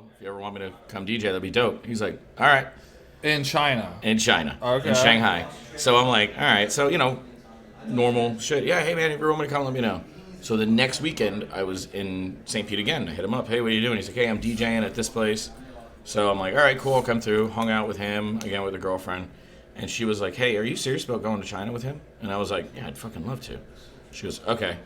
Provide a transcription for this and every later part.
well, if you ever want me to come DJ, that'd be dope. He's like, all right. In China. In China. Okay. In Shanghai. So I'm like, all right. So, normal shit. Yeah, hey, man, if you want me to come, let me know. So the next weekend, I was in St. Pete again. I hit him up. Hey, what are you doing? He's like, hey, I'm DJing at this place. So I'm like, all right, cool. I'll come through. Hung out with him, again, with a girlfriend. And she was like, hey, are you serious about going to China with him? And I was like, yeah, I'd fucking love to. She goes, okay.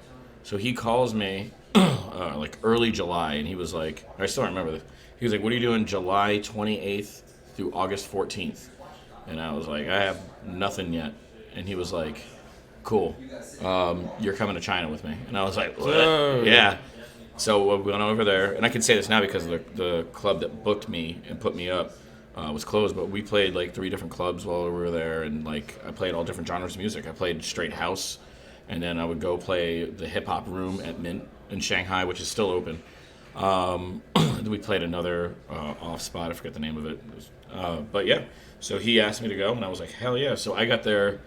So he calls me like early July, and he was like, I still remember this. He was like, what are you doing July 28th through August 14th? And I was like, I have nothing yet. And he was like, cool. You're coming to China with me. And I was like, what? Yeah. So we went over there, and I can say this now because the club that booked me and put me up was closed, but we played like 3 different clubs while we were there, and like I played all different genres of music. I played straight house, and then I would go play the hip-hop room at Mint in Shanghai, which is still open. Then we played another off spot. I forget the name of it. But yeah, so he asked me to go, and I was like, hell yeah. So I got there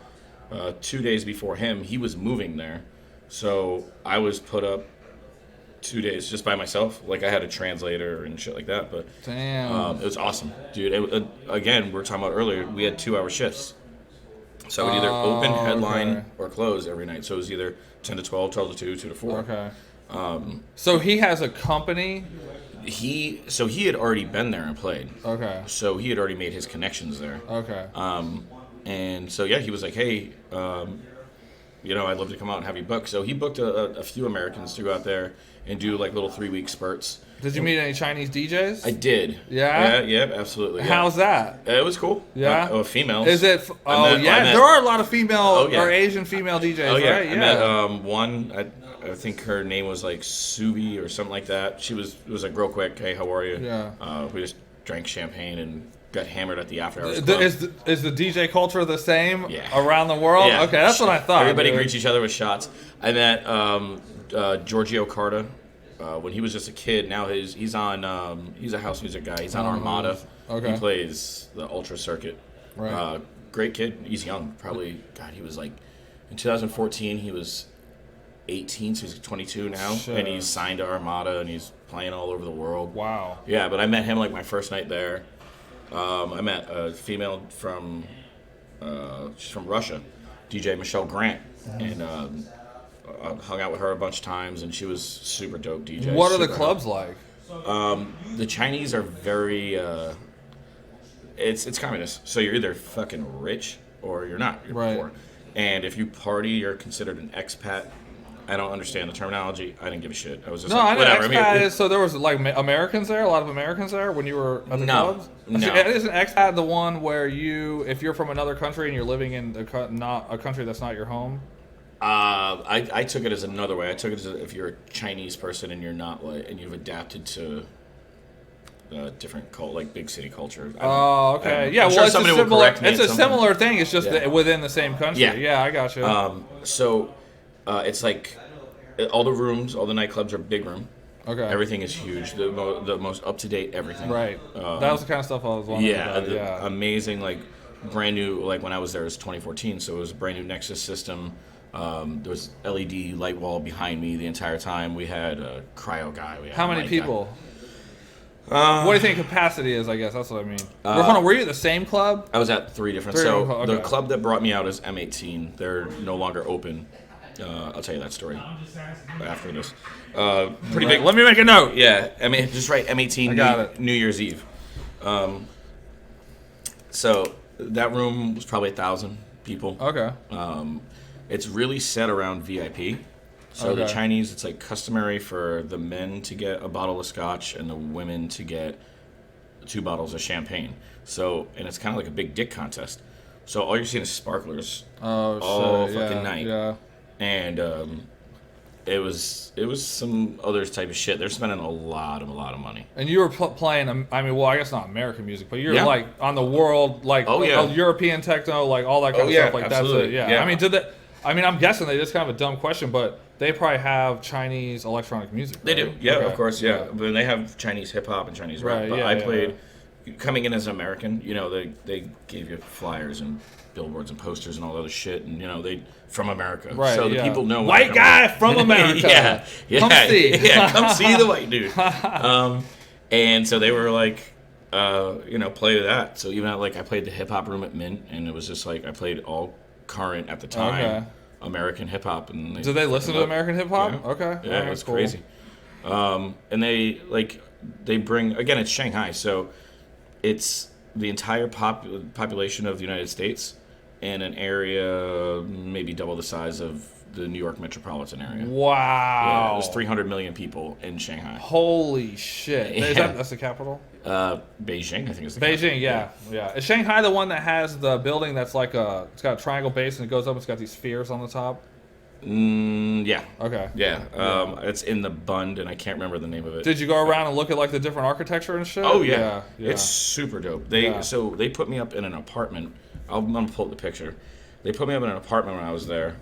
2 days before him. He was moving there, so I was put up 2 days just by myself. Like I had a translator and shit like that. But damn, it was awesome, dude. Again, we were talking about earlier. We had 2-hour shifts, so it would either open, headline, or close every night. So it was either 10 to 12, 12 to 2, 2 to 4. Okay. So he has a company. He had already been there and played. Okay. So he had already made his connections there. Okay. And so yeah, he was like, hey, I'd love to come out and have you book. So he booked a few Americans to go out there and do like little 3-week spurts. Did you meet any Chinese DJs? I did. Yeah? Yeah, absolutely. Yeah. How's that? It was cool. Yeah? Females. Is it? There are a lot of female or Asian female DJs, right? I met one, I think her name was like Subi or something like that. It was like real quick, hey, how are you? Yeah. We just drank champagne and got hammered at the after hours club. Is the DJ culture the same around the world? Yeah. Okay, that's what I thought. Everybody greets each other with shots. I met Giorgio Carta when he was just a kid. Now he's on he's a house music guy. He's on Armada. Okay. He plays the Ultra Circuit. Right. Great kid. He's young. Probably he was like in 2014 he was 18, so he's 22 now, and he's signed to Armada and he's playing all over the world. Wow. Yeah, but I met him like my first night there. I met a female from she's from Russia, DJ Michelle Grant, and hung out with her a bunch of times, and she was super dope DJ. What are the clubs like? The Chinese are very it's communist, so you're either fucking rich or you're not. You're poor, and if you party, you're considered an expat. I don't understand the terminology. I didn't give a shit. I was just whatever. Expat so there was like Americans there, a lot of Americans there when you were at the clubs? No. Isn't expat the one where if you're from another country and you're living in not a country that's not your home? I took it as another way. I took it as if you're a Chinese person and you're not and you've adapted to different like big city culture. Oh, okay. Yeah, well, it's a similar thing. It's just within the same country. Yeah, I got you. So it's like all the rooms, all the nightclubs are big room. Okay. Everything is huge. The most up to date everything. Right. That was the kind of stuff I was wondering about. Yeah. Amazing. Like brand new. Like when I was there, it was 2014, so it was a brand new Nexus system. There was LED light wall behind me the entire time. We had a cryo guy. How many people? What do you think capacity is? I guess that's what I mean. Hold on, were you at the same club? I was at 3 different. The club that brought me out is M18. They're no longer open. I'll tell you that story after this. Pretty big. Let me make a note. Yeah, just write M18. I got it. New Year's Eve. So that room was probably 1,000 people. Okay. It's really set around VIP. So the Chinese, it's like customary for the men to get a bottle of scotch and the women to get 2 bottles of champagne. So, and it's kind of like a big dick contest. So all you're seeing is sparklers all fucking night. Yeah. And it was some other type of shit. They're spending a lot of money. And you were playing, I guess not American music, but you're like on the world, like European techno, like all that kind of stuff. Like absolutely. That's it. Yeah. I'm guessing it's kind of a dumb question, but they probably have Chinese electronic music. Right? They do. Yeah, of course. Yeah. But they have Chinese hip hop and Chinese rap. But I played coming in as an American. They gave you flyers and billboards and posters and all that other shit, and they from America. Right. So the people know white guy from America. yeah. Come see. Come see the white dude. And so they were like, play that. So even I played the hip hop room at Mint, and it was just like I played all current at the time American hip hop. And did they listen to American hip hop? Yeah. Okay, yeah, it was cool. Crazy. And they bring, again, it's Shanghai, so it's the entire population of the United States in an area maybe double the size of the New York metropolitan area. Wow. Yeah, there's 300 million people in Shanghai. Holy shit. Yeah. That's the capital? Beijing, I think is the capital. Beijing, yeah. Is Shanghai the one that has the building that's like it's got a triangle base and it goes up, it's got these spheres on the top? Yeah. Okay. Yeah. It's in the Bund, and I can't remember the name of it. Did you go around and look at like the different architecture and shit? Oh yeah. It's super dope. So they put me up in an apartment. I'm gonna pull up the picture. They put me up in an apartment when I was there,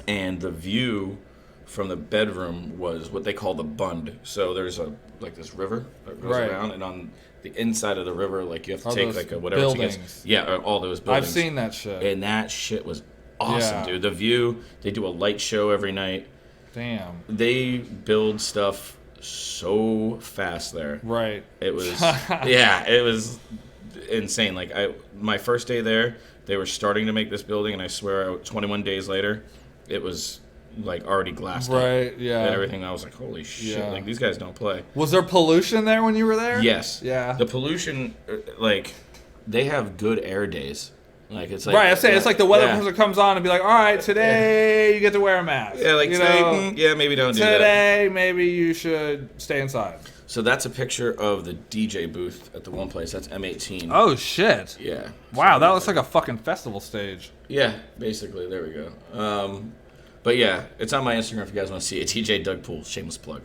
and the view from the bedroom was what they call the Bund. So there's this river that goes around, and on the inside of the river, you have to take a whatever buildings. all those buildings. I've seen that shit. And that shit was awesome, dude. The view, they do a light show every night. Damn. They build stuff so fast there. Right. It was it was insane. My first day there, they were starting to make this building, and I swear 21 days later, it was already glassed up. Right, yeah. And everything. I was like, holy shit, these guys don't play. Was there pollution there when you were there? Yes. Yeah. The pollution, they have good air days. It's right, I say it's like the weather person comes on and be like, all right, today you get to wear a mask. Yeah, today, maybe don't do that. Today, maybe you should stay inside. So that's a picture of the DJ booth at the one place. That's M18. Oh, shit. Yeah. Wow, that looks like a fucking festival stage. Yeah, basically. There we go. But yeah, it's on my Instagram if you guys want to see it. DJ Doug Poole, shameless plug.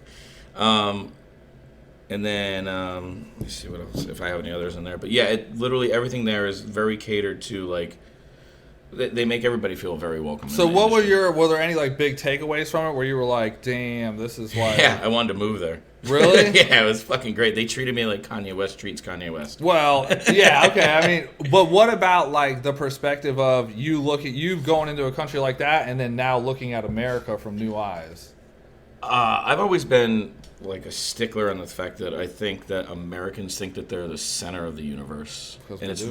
And then, let me see what else, if I have any others in there. But yeah, literally everything there is very catered to, they make everybody feel very welcome. So were there any, big takeaways from it where you were like, damn, this is why? Yeah, I wanted to move there. Really? Yeah, it was fucking great. They treated me like Kanye West treats Kanye West. Well, yeah, okay. I mean, but what about, the perspective of you going into a country like that and then now looking at America from new eyes? I've always been a stickler on the fact that I think that Americans think that they're the center of the universe. And it's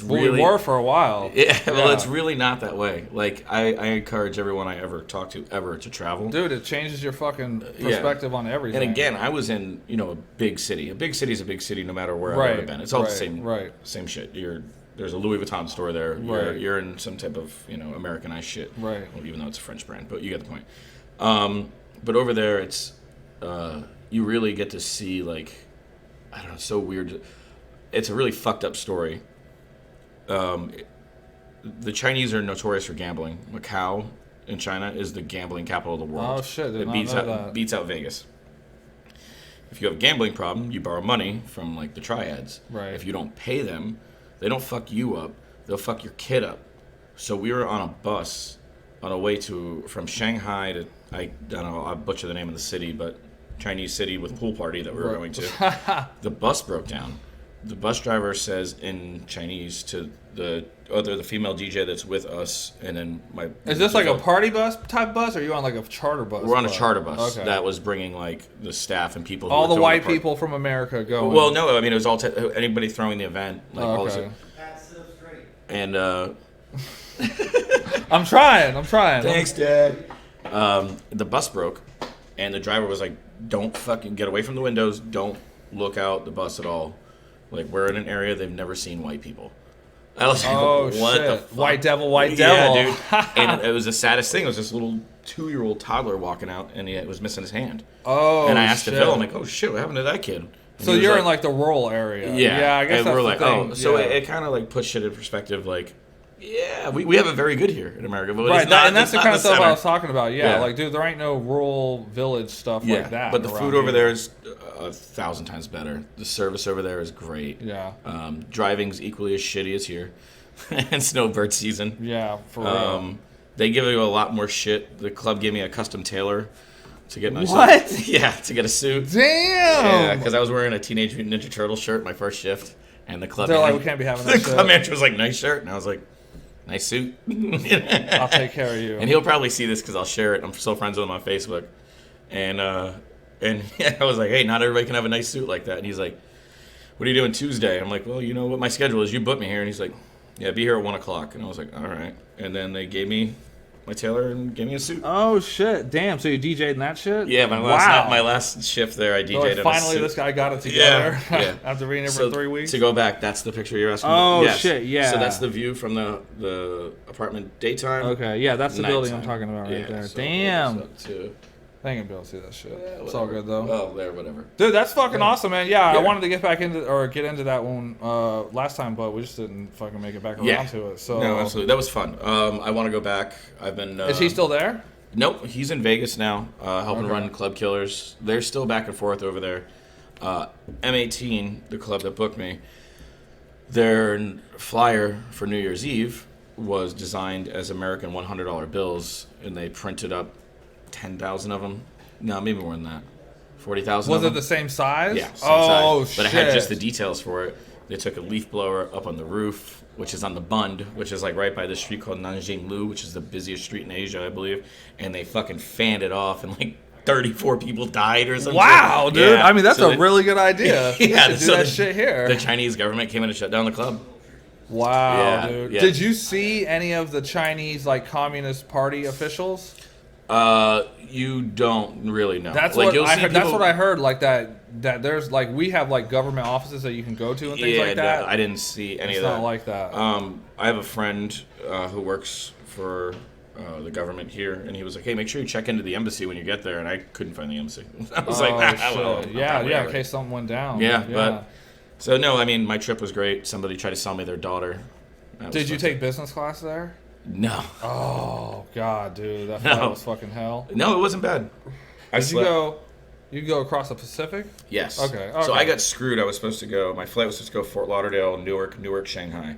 really, we were for a while. Yeah, well, it's really not that way. I encourage everyone I ever talk to to travel. Dude, it changes your fucking perspective on everything. And again, I was in a big city. A big city is a big city no matter where I've ever been. It's all the same shit. There's a Louis Vuitton store there. You're in some type of Americanized shit. Right. Well, even though it's a French brand, but you get the point. But over there, it's you really get to see I don't know, it's so weird. It's a really fucked up story. The Chinese are notorious for gambling. Macau in China is the gambling capital of the world. Oh shit! Did it beats out Vegas. If you have a gambling problem, you borrow money from the triads. Right. If you don't pay them, they don't fuck you up. They'll fuck your kid up. So we were on a bus on a way from Shanghai to I don't know, I'll butcher the name of the city, but Chinese city with pool party that we were going to. The bus broke down. The bus driver says in Chinese to the female DJ that's with us, and then Is this a party bus type bus, or are you on a charter bus? We're on a charter bus that was bringing the staff and people. All the white people from America going. Well, no, I mean it was all anybody throwing the event. And I'm trying. Thanks, Dad. The bus broke, and the driver was like, "Don't fucking get away from the windows. Don't look out the bus at all. We're in an area they've never seen white people." I was like, "What the fuck? White devil, white devil." Yeah, dude. And it was the saddest thing. It was this little 2-year-old toddler walking out, and he was missing his hand. Oh, and I asked Phil, I'm like, "Oh shit, what happened to that kid?" And so you're in the rural area. Yeah, I guess and that's we're the like, thing. oh, so it kind of put shit in perspective. Yeah, we have it very good here in America, but right, it's not, and that's the kind of stuff center. I was talking about. Yeah, dude, there ain't no rural village stuff like that. But the food over there is 1,000 times better. The service over there is great. Yeah. Driving's equally as shitty as here. And snowbird season. Yeah, for real. They give you a lot more shit. The club gave me a custom tailor to get my What? Yeah, to get a suit. Damn. Yeah, because I was wearing a Teenage Mutant Ninja Turtle shirt my first shift, and the club. They're like, we can't be having that. The club manager was like, "Nice shirt," and I was like, "Nice suit." I'll take care of you. And he'll probably see this because I'll share it. I'm still friends with him on Facebook, and And I was like, hey, not everybody can have a nice suit like that. And he's like, what are you doing Tuesday? I'm like, well, you know what my schedule is. You booked me here. And he's like, yeah, be here at 1 o'clock. And I was like, all right. And then they gave me my tailor and gave me a suit. Oh shit! Damn. So you DJ'd in that shit? Yeah, my last shift there, I DJ'd so like, in a finally, suit. this guy got it together. Yeah. After being here for 3 weeks. To go back, that's the picture you're asking. Oh shit! Yeah. So that's the view from the apartment daytime. Okay. Yeah, that's the building I'm nighttime. talking about right there. So Damn. too. I ain't gonna be able to see that shit. Yeah, it's all good though. Well, there, whatever. Dude, that's fucking awesome, man. Yeah, I Yeah. wanted to get into that one last time, but we just didn't fucking make it back around to it. So no, absolutely, that was fun. I want to go back. I've been. Is he still there? Nope, he's in Vegas now, helping run Club Killers. They're still back and forth over there. M18, the club that booked me, their flyer for New Year's Eve was designed as American $100 bills, and they printed up 10,000 of them. No, maybe more than that. 40,000. Was it the same size? Yeah. Same size. But it had just the details for it. They took a leaf blower up on the roof, which is on the Bund, which is like right by the street called Nanjing-Lu, which is the busiest street in Asia, I believe. And they fucking fanned it off, and like 34 people died or something. Wow, dude. Yeah. I mean, that's So a really good idea. Yeah, we should do so that shit here. The Chinese government came in and shut down the club. Wow, Yeah, dude. yeah. Did you see any of the Chinese like Communist Party officials? You don't really know. That's like, what you'll I see heard. That's people- what I heard. Like that there's like we have like government offices that you can go to and things like that. No, I didn't see any It's of that. not like that. I have a friend who works for the government here, and he was like, "Hey, make sure you check into the embassy when you get there." And I couldn't find the embassy. I was like, shit. well, yeah, in case something went down. Yeah, but so no, I mean, my trip was great. Somebody tried to sell me their daughter. Did you take business class there? No. Oh god, dude, that flight was fucking hell. No, it wasn't bad. Did you go? You go across the Pacific? Yes. Okay. So I got screwed. I was supposed to go. My flight was supposed to go Fort Lauderdale, Newark, Shanghai.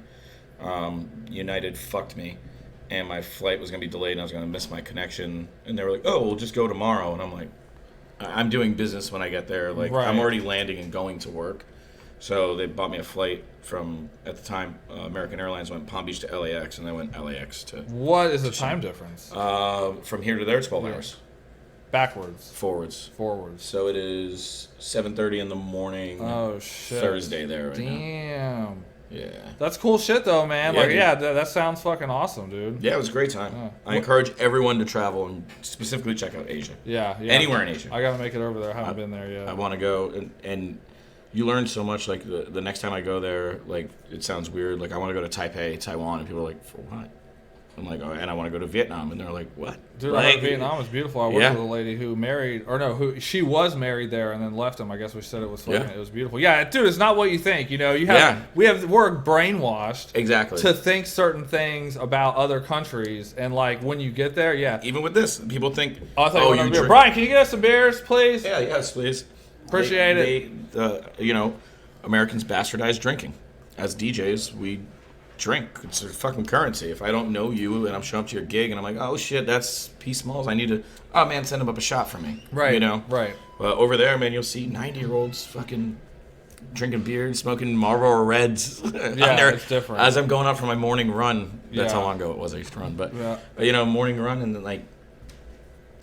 United fucked me, and my flight was gonna be delayed, and I was gonna miss my connection. And they were like, "Oh, we'll just go tomorrow." And I'm like, "I'm doing business when I get there. Like, Right. I'm already landing and going to work." So they bought me a flight from, at the time, American Airlines went Palm Beach to LAX, and I went LAX to. What is the time difference? From here to there, it's 12 hours. Backwards. Forwards. So it is 7:30 in the morning. Oh shit. Thursday there right now. Damn. Yeah. That's cool shit though, man. Yeah, Like, dude. yeah, that sounds fucking awesome, dude. Yeah, it was a great time. Yeah. I encourage everyone to travel and specifically check out Asia. Yeah. Anywhere in Asia. I gotta make it over there. I haven't been there yet. I want to go, and you learn so much. Like, the next time I go there, like, it sounds weird. Like, I want to go to Taipei, Taiwan, and people are like, for what? I'm like, oh, and I want to go to Vietnam, and they're like, what? Dude, like, I heard Vietnam was beautiful. I worked Yeah. with a lady who married, or no, she was married there and then left him. I guess we said it was fucking, Yeah. it was beautiful. Yeah, dude, it's not what you think. You know, we're brainwashed Exactly. to think certain things about other countries, and like when you get there, yeah. Even with this, people think, Oh, I thought you wanted a beer. drink- Brian, can you get us some beers, please? Yeah, yes, please. Appreciate it. Americans bastardize drinking. As DJs, we drink. It's a fucking currency. If I don't know you and I'm showing up to your gig and I'm like, oh shit, that's P Smalls. I need to, oh man, send him up a shot for me. Right. You know? Right. But over there, man, you'll see 90-year-olds fucking drinking beer and smoking Marlboro Reds. Yeah, it's different. As I'm going out for my morning run. That's Yeah. how long ago it was I used to run. But, Yeah. morning run, and then, like,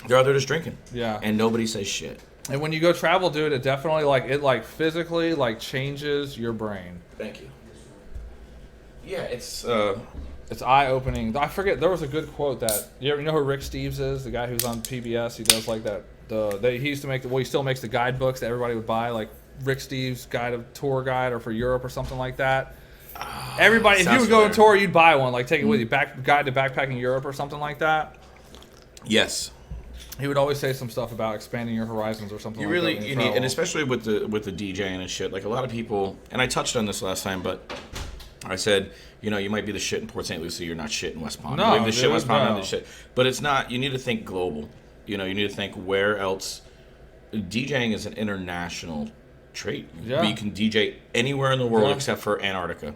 they're out there just drinking. Yeah. And nobody says shit. And when you go travel, dude, it definitely physically changes your brain. Thank you. Yeah, it's It's eye-opening. I forget, there was a good quote that, you know who Rick Steves is? The guy who's on PBS. He does like that. He used to make, he still makes the guidebooks that everybody would buy, like Rick Steves' tour guide or for Europe or something like that. Everybody, if you sounds would go on familiar. tour, you'd buy one, like take it with you, guide to backpacking Europe or something like that. yes. He would always say some stuff about expanding your horizons or something You like really, that. when you travel. need, and especially with the DJing and shit. Like, a lot of people, and I touched on this last time, but I said, you might be the shit in Port St. Lucie, you're not shit in West Palm. No, you might be the shit in dude, West Palm, no. you're not the shit. But it's not. You need to think global. You need to think where else. DJing is an international trait. Yeah. You can DJ anywhere in the world Yeah. except for Antarctica. 'Cause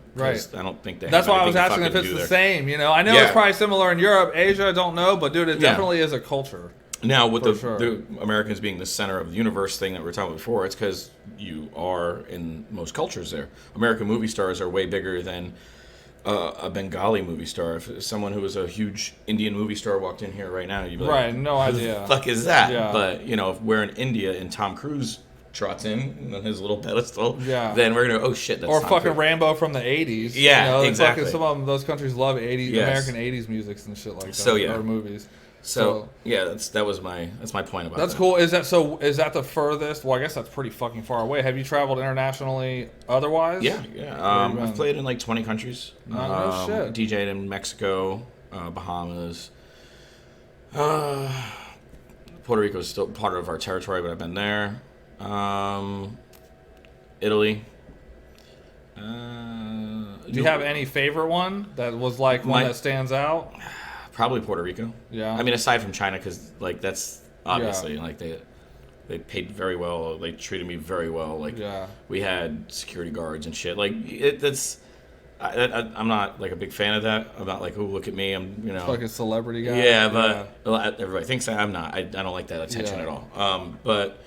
Right. I don't think they. That's have why I was anything asking if fucking it's to the do there. same. I know Yeah. it's probably similar in Europe, Asia. I don't know, but dude, it Yeah. definitely is a culture. Now, with For sure. the Americans being the center of the universe thing that we were talking about before, it's because you are in most cultures there. American movie stars are way bigger than a Bengali movie star. If someone who was a huge Indian movie star walked in here right now, you'd be like, Right, no idea. Who the fuck is that? Yeah. But, you know, if we're in India and Tom Cruise trots in on his little pedestal, Yeah. then we're going to, oh shit, that's Or Tom fucking Cruise. Rambo from the 80s. Yeah, you know, exactly. Fucking, some of them, those countries love 80s, Yes. American 80s music and shit like that. So, yeah. Or movies. So yeah, that's my point about That's that. cool. Is that the furthest? Well, I guess that's pretty fucking far away. Have you traveled internationally otherwise? Yeah. you been? I've played in like 20 countries. No shit. DJ'd in Mexico, Bahamas. Puerto Rico is still part of our territory, but I've been there. Italy. Do you have any favorite one that was like one that stands out? Probably Puerto Rico. Yeah. I mean, aside from China, because like that's obviously like they paid very well. They treated me very well. Like we had security guards and shit. Like I'm not like a big fan of that. I'm not like, oh, look at me. I'm It's like a celebrity guy. Yeah, but everybody thinks I'm not. I don't like that attention at all. But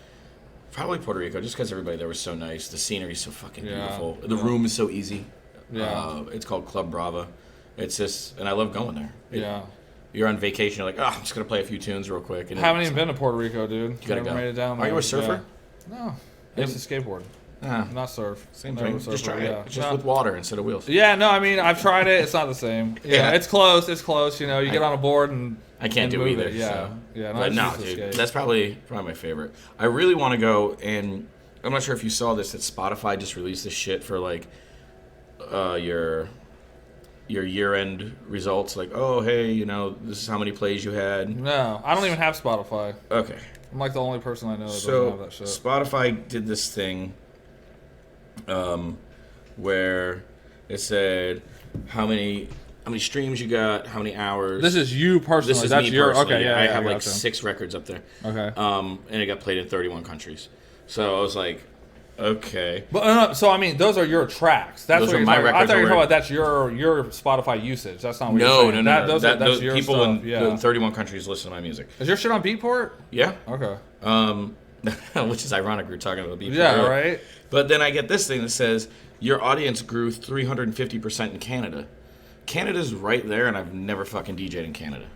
probably Puerto Rico, just because everybody there was so nice. The scenery's so fucking beautiful. The room is so easy. Yeah. It's called Club Brava. It's just, and I love going there. Yeah. You're on vacation. You're like, oh, I'm just gonna play a few tunes real quick. And Haven't even been to Puerto Rico, dude. You gotta Never go. made it down Are there. you a surfer? Yeah. No. I used to skateboard. Not surf. Same Never thing. surfer, Just try yeah. it. It's just with water instead of wheels. Yeah, no, I mean, I've tried it. It's not the same. Yeah, it's close. It's close. You know, you get on a board and I can't do move either. it. Yeah, So. yeah. But no, dude, that's probably my favorite. I really want to go, and I'm not sure if you saw this. That Spotify just released this shit for like your year-end results. Like, oh, hey, you know, this is how many plays you had. No, I don't even have Spotify. Okay. I'm like the only person I know that doesn't So have that shit. Spotify did this thing where it said how many streams you got, how many hours. This is you personally. This is That's me your personally. okay. Yeah, I yeah, have like gotcha. 6 records up there. Okay. And it got played in 31 countries. So I was like, okay. But so I mean, those are your tracks. That's Those what are you're my talking about. I records thought you were over- talking about that's your Spotify usage. That's not what you're No, saying. no. That's your people stuff. in 31 countries listen to my music. Is your shit on Beatport? Yeah. Okay. Which is ironic. We're talking about Beatport. Yeah, right. But then I get this thing that says your audience grew 350% in Canada. Canada's right there, and I've never fucking DJ'd in Canada.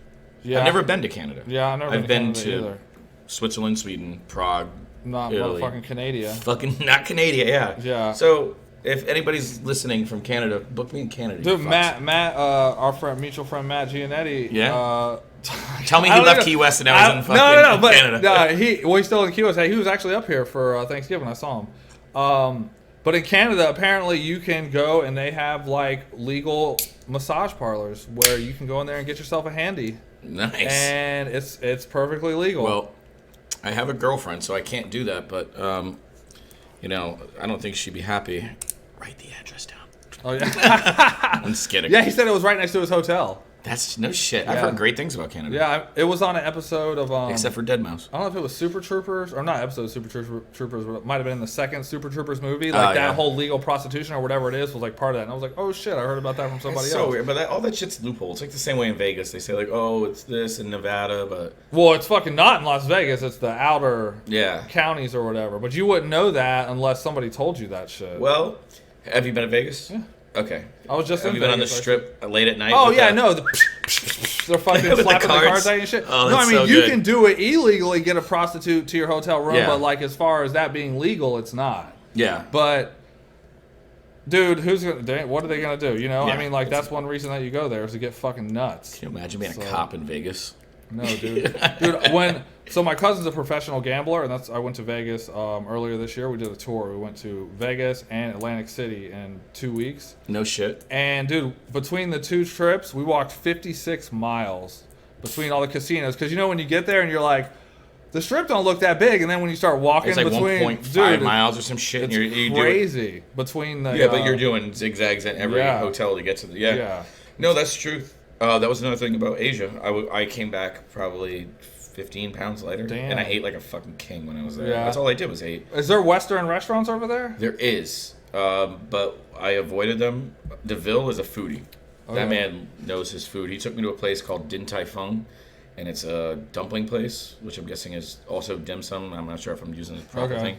Yeah. I've never been to Canada. Yeah, I've never I've been been to to Canada either. Switzerland, Sweden, Prague, Not Italy. motherfucking Canada. Fucking not Canada, yeah. Yeah. So if anybody's listening from Canada, book me in Canada. Dude, you Matt, our mutual friend Matt Giannetti. Yeah? Tell me I he don't left know. Key West and now he's in fucking No, but Canada. he's still in Key West. Hey, he was actually up here for Thanksgiving. I saw him. But in Canada, apparently you can go and they have like legal massage parlors where you can go in there and get yourself a handy, Nice. and it's perfectly legal. Well, I have a girlfriend, so I can't do that. But you know, I don't think she'd be happy. Write the address down. Oh yeah, I'm just kidding. yeah. He said it was right next to his hotel. That's no shit. I've Yeah. heard great things about Canada. Yeah, it was on an episode of Except for Deadmau5. I don't know if it was Super Troopers or not episode of Super Troopers, but it might have been in the second Super Troopers movie. Like that whole legal prostitution or whatever it is was like part of that. And I was like, oh shit, I heard about that from somebody It's so else. weird, but all that shit's loophole. It's like the same way in Vegas. They say like, oh, it's this in Nevada, but Well, it's fucking not in Las Vegas. It's the outer yeah. counties or whatever. But you wouldn't know that unless somebody told you that shit. Well, have you been to Vegas? Yeah. Okay. I was just Have in you been on the Vegas, strip late at night? Oh with yeah, the- no, they're fucking With the slapping the cards? cards at you and shit. Oh, no, I that's mean so you good. can do it illegally, get a prostitute to your hotel room, Yeah. but like as far as that being legal, it's not. Yeah. But dude, what are they gonna do? You know, Yeah, I mean, like that's one reason that you go there is to get fucking nuts. Can you imagine being So- a cop in Vegas? No, dude. So my cousin's a professional gambler, and I went to Vegas earlier this year. We did a tour. We went to Vegas and Atlantic City in 2 weeks. No shit. And dude, between the two trips, we walked 56 miles between all the casinos. Because you know when you get there and you're like, the strip don't look that big, and then when you start walking It's like between 1.5 miles or some shit. it's and you do it. crazy between the Yeah, but you're doing zigzags at every yeah. hotel to get to the Yeah. No, that's true. That was another thing about Asia. I came back probably 15 pounds lighter, Damn. and I ate like a fucking king when I was there. Yeah. That's all I did was eat. Is there Western restaurants over there? There is, but I avoided them. DeVille is a foodie. Oh, That yeah. man knows his food. He took me to a place called Din Tai Fung, and it's a dumpling place, which I'm guessing is also dim sum. I'm not sure if I'm using the proper Okay. thing.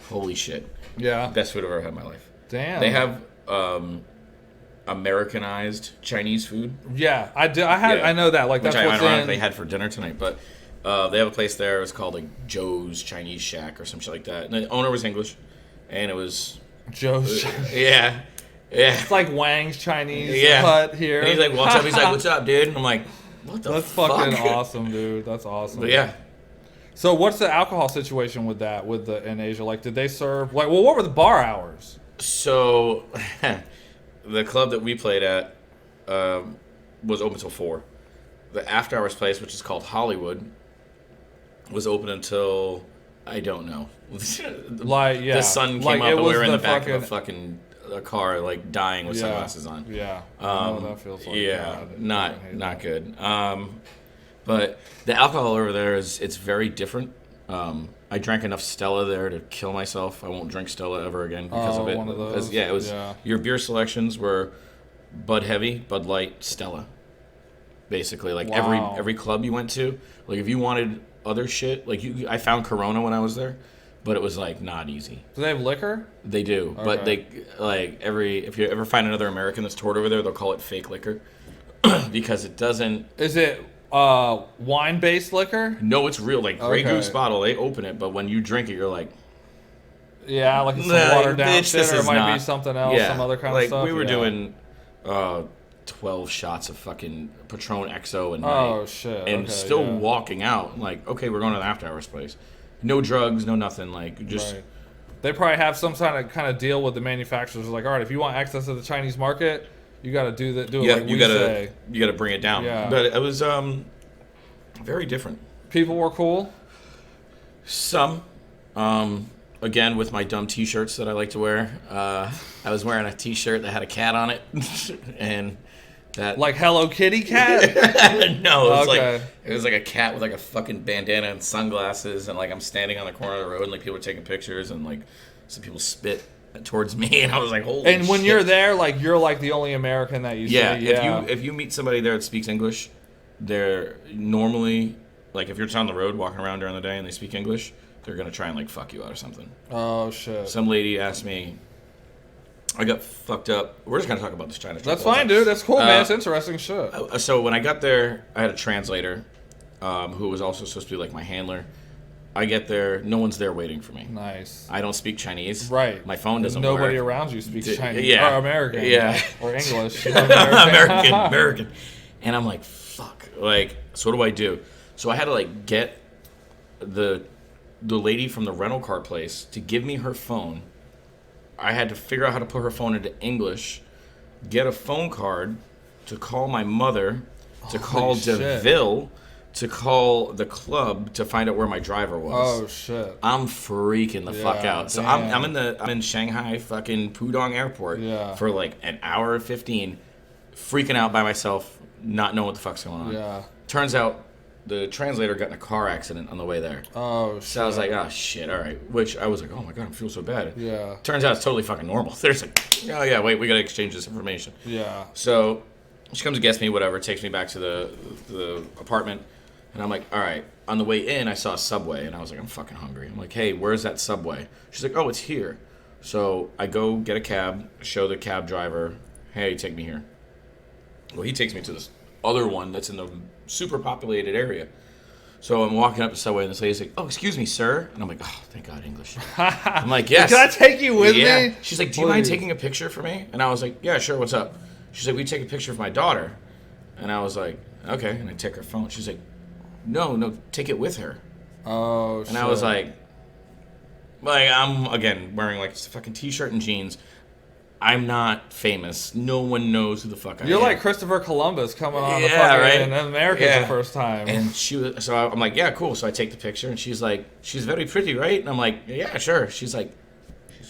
Holy shit. Yeah. Best food I've ever had in my life. Damn. They have Americanized Chinese food. Yeah, I do. I know that. Like Which that's I what's ironically in. had for dinner tonight. But they have a place there. It was called like Joe's Chinese Shack or some shit like that. And the owner was English, and it was Joe's. yeah. It's like Wang's Chinese Yeah. hut here. And he's like, walks up. He's like, "What's up, dude?" And I'm like, "What the That's fuck?" fucking awesome, dude. That's awesome. But yeah. So what's the alcohol situation with that in Asia? Like, did they serve what were the bar hours? So, the club that we played at was open till 4. The after hours place, which is called Hollywood, was open until I don't know. Like, yeah, The sun came like, up it and we was were in the the back of a car, like dying with sunglasses on. Yeah, I know what that feels like. Yeah, God, not good. But the alcohol over there it's very different. I drank enough Stella there to kill myself. I won't drink Stella ever again because of it. One of those. It was. Yeah. Your beer selections were Bud Heavy, Bud Light, Stella. Basically, like Wow. every club you went to, like if you wanted other shit, like I found Corona when I was there, but it was like not easy. Do they have liquor? They do, but they like if you ever find another American that's toured over there, they'll call it fake liquor because it doesn't. Is it wine-based liquor? No, it's real. Like Grey Okay. Goose bottle, they open it, but when you drink it, you're like, Yeah, like it's some nah, watered down bitch, shit, this or it is might not. be something else, Yeah, some other kind like of stuff. we were Yeah. doing 12 shots of fucking Patron XO a night. Oh shit! And okay, still yeah. walking out. Like, okay, we're going to the after hours place. No drugs, no nothing. Like, just. Right. They probably have some kind of deal with the manufacturers. Like, all right, if you want access to the Chinese market, you got to do it Yeah, like you we gotta say. you gotta bring it down. Yeah. But it was very different. People were cool. Some, again with my dumb T-shirts that I like to wear. I was wearing a T-shirt that had a cat on it, and that Like Hello Kitty cat. no, it was Okay. like a cat with like a fucking bandana and sunglasses, and like I'm standing on the corner of the road, and like people are taking pictures, and like some people spit towards me, and I was like, holy And when shit. you're there, like you're like the only American that you Yeah, see. Yeah. if you meet somebody there that speaks English, they're normally like if you're just on the road walking around during the day and they speak English, they're gonna try and like fuck you out or something. Oh shit. Some lady asked me, I got fucked up. We're just gonna talk about this China trip. That's fine, dude. That's cool, man. It's interesting shit. So when I got there, I had a translator, who was also supposed to be like my handler. I get there, no one's there waiting for me. Nice. I don't speak Chinese. Right. My phone doesn't Nobody work. around you speaks D- Chinese. yeah. Or American. Yeah. Or English. American. And I'm like, fuck. Like, so what do I do? So I had to like get the lady from the rental car place to give me her phone. I had to figure out how to put her phone into English, get a phone card to call my mother, to call shit. DeVille, to call the club to find out where my driver was. Oh shit. I'm freaking the fuck Yeah, out. So damn. I'm in Shanghai fucking Pudong Airport Yeah. for like an hour and 15, freaking out by myself, not knowing what the fuck's going on. Yeah. Turns out the translator got in a car accident on the way there. Oh shit. So I was like, oh shit, all right. Which I was like, oh my god, I feel so bad. Yeah. Turns out it's totally fucking normal. There's like, oh yeah, wait, we gotta exchange this information. Yeah. So she comes and gets me, whatever, takes me back to the apartment. And I'm like, all right. On the way in, I saw a Subway, and I was like, I'm fucking hungry. I'm like, hey, where's that Subway? She's like, oh, it's here. So I go get a cab, show the cab driver, hey, take me here. Well, he takes me to this other one that's in the super populated area. So I'm walking up the Subway, and this lady's like, oh, excuse me, sir. And I'm like, oh, thank God, English. I'm like, yes. Can I take you with Yeah. me? She's like, do you mind Please. taking a picture for me? And I was like, yeah, sure, what's up? She's like, we take a picture of my daughter. And I was like, okay. And I take her phone. She's like, no, take it with her. Oh shit. And I was like, I'm, again, wearing like a fucking t-shirt and jeans. I'm not famous. No one knows who the fuck I am. You're like Christopher Columbus coming on the Yeah, fucking right? in America Yeah. the first time. And I'm like, yeah, cool. So I take the picture, and she's like, she's very pretty, right? And I'm like, yeah, sure. She's like,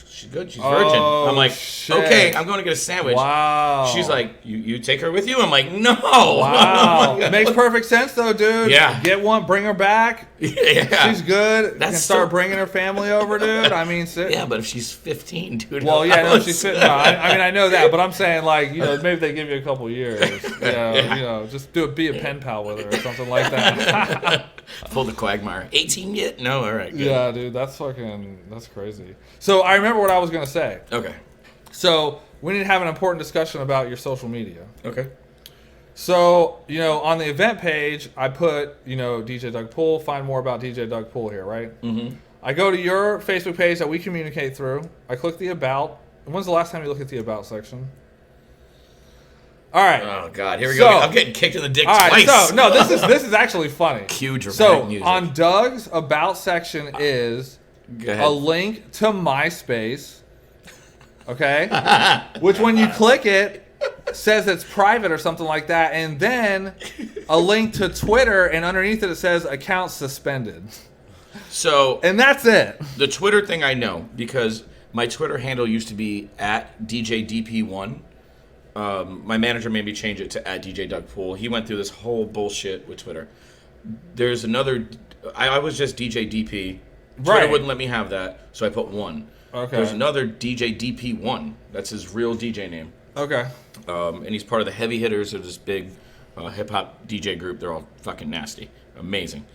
she's good. She's virgin. Oh, I'm like, shit. okay, I'm going to get a sandwich. Wow. She's like, you take her with you? I'm like, no. Wow. I'm like, Makes perfect sense though, dude. Yeah. Get one, bring her back. yeah. She's good. That's Can start so- bringing her family over, dude. I mean, Yeah, but if she's 15, dude. Well, yeah, no, was- she's fit. No, I mean, I know that, but I'm saying, like, you know, maybe they give you a couple years. Yeah. You know, just be a pen pal with her or something like that. Pull the quagmire. 18 yet? No, all right. Good. Yeah, dude, that's crazy. So I remember what I was gonna say. Okay. So we need to have an important discussion about your social media. Okay. So, on the event page, I put, DJ Doug Poole, find more about DJ Doug Poole here, right? Mm-hmm. I go to your Facebook page that we communicate through. I click the About. When's the last time you looked at the About section? All right. Oh God, here we go. I'm getting kicked in the dick twice. Right, so no, this is actually funny. Cue dramatic music. On Doug's About section is a link to MySpace. Okay, which when you click it says it's private or something like that, and then a link to Twitter, and underneath it says account suspended. So, and that's it. The Twitter thing I know because my Twitter handle used to be at DJDP1. My manager made me change it to at DJ Doug Poole. He went through this whole bullshit with Twitter. There's another. I was just DJ DP. Twitter wouldn't let me have that, so I put 1. Okay. There's another DJ DP1. That's his real DJ name. Okay. And he's part of the heavy hitters of this big hip hop DJ group. They're all fucking nasty, amazing.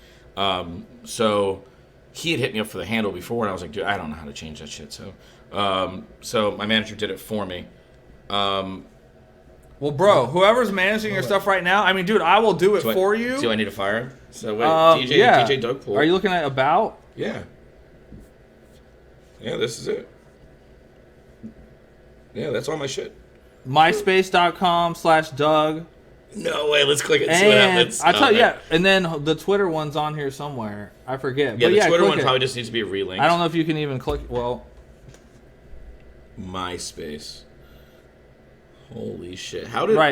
So he had hit me up for the handle before, and I was like, dude, I don't know how to change that shit. So my manager did it for me. Well, bro, whoever's managing your stuff right now, I mean, dude, I will do it for you. Do I need to fire him? So wait, DJ Doug Poole. Are you looking at About? Yeah. Yeah, this is it. Yeah, that's all my shit. MySpace.com/Doug. No way, let's click it and see what happens. I tell you, and then the Twitter one's on here somewhere. I forget. Yeah, but the Twitter one probably just needs to be relinked. I don't know if you can even click. Well, MySpace. Holy shit!